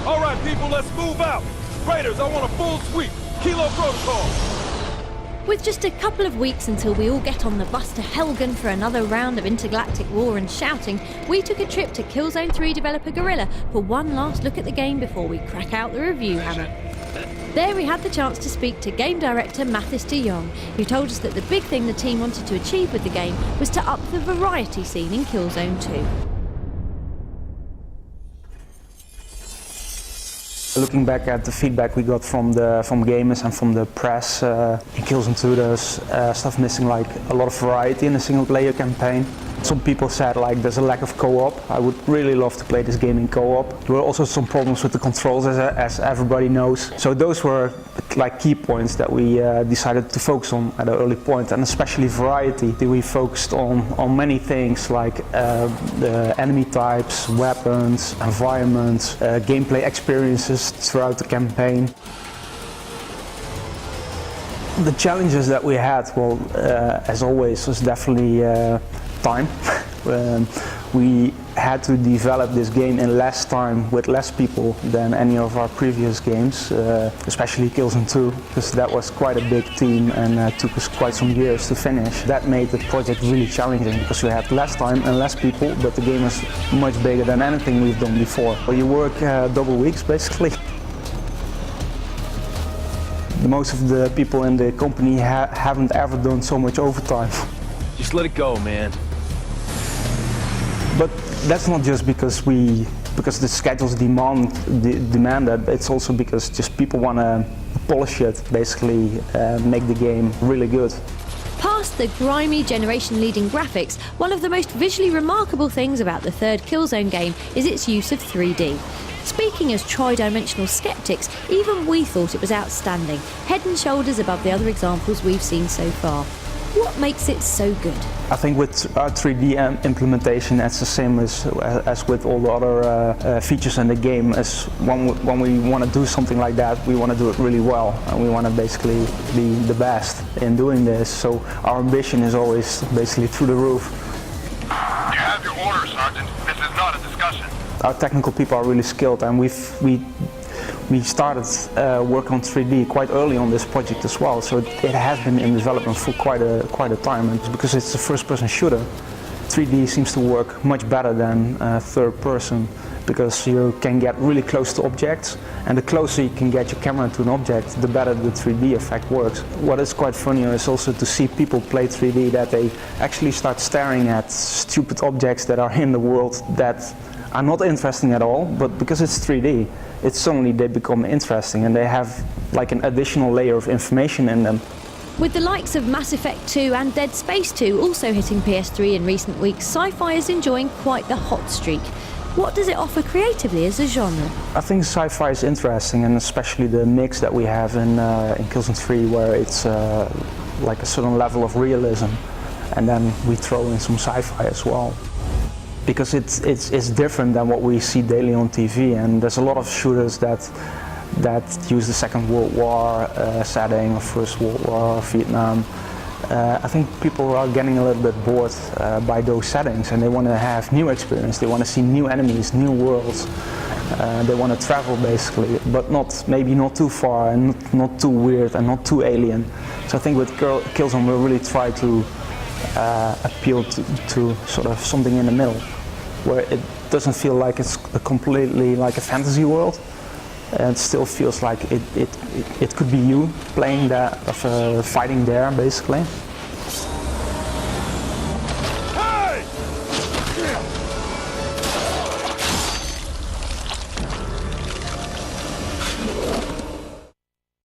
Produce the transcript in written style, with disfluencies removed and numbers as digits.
All right, people, let's move out. Raiders, I want a full sweep. Kilo protocol. With just a couple of weeks until we all get on the bus to Helgen for another round of intergalactic war and shouting, we took a trip to Killzone 3 developer Guerrilla for one last look at the game before we crack out the review hammer. There we had the chance to speak to game director Mathis de Jong, who told us that the big thing the team wanted to achieve with the game was to up the variety scene in Killzone 2. Looking back at the feedback we got from gamers and from the press, in Killzone 2 there's stuff missing, like a lot of variety in the single player campaign. Some people said like there's a lack of co-op. I would really love to play this game in co-op. There were also some problems with the controls, as everybody knows. So those were like key points that we decided to focus on at an early point, and especially variety. We focused on many things like the enemy types, weapons, environments, gameplay experiences throughout the campaign. The challenges that we had, well, as always, was definitely time. We had to develop this game in less time with less people than any of our previous games, especially Killzone 2, because that was quite a big team and took us quite some years to finish. That made the project really challenging because we had less time and less people, but the game was much bigger than anything we've done before. You work double weeks basically. Most of the people in the company haven't ever done so much overtime. Just let it go, man. But that's not just because the schedules demand that. It's also because just people want to polish it, basically make the game really good. Past the grimy generation-leading graphics, one of the most visually remarkable things about the third Killzone game is its use of 3D. Speaking as tri-dimensional skeptics, even we thought it was outstanding, head and shoulders above the other examples we've seen so far. What makes it so good? I think with our 3D implementation, it's the same as with all the other features in the game. As when we want to do something like that, we want to do it really well, and we want to basically be the best in doing this. So our ambition is always basically through the roof. You have your order, Sergeant. This is not a discussion. Our technical people are really skilled, and we started work on 3D quite early on this project as well, so it has been in development for quite a time, and because it's a first-person shooter, 3D seems to work much better than third person, because you can get really close to objects, and the closer you can get your camera to an object, the better the 3D effect works. What is quite funny is also to see people play 3D, that they actually start staring at stupid objects that are in the world that are not interesting at all, but because it's 3D, it's suddenly they become interesting and they have like an additional layer of information in them. With the likes of Mass Effect 2 and Dead Space 2 also hitting PS3 in recent weeks, sci-fi is enjoying quite the hot streak. What does it offer creatively as a genre? I think sci-fi is interesting, and especially the mix that we have in Killzone 3, where it's like a certain level of realism, and then we throw in some sci-fi as well. Because it's different than what we see daily on TV, and there's a lot of shooters that use the Second World War setting, or First World War, Vietnam. I think people are getting a little bit bored by those settings, and they want to have new experience. They want to see new enemies, new worlds. They want to travel basically, but maybe not too far, and not too weird, and not too alien. So I think with Killzone we'll really try to appeal to sort of something in the middle, where it doesn't feel like it's completely like a fantasy world, and it still feels like it could be you playing that, fighting there basically.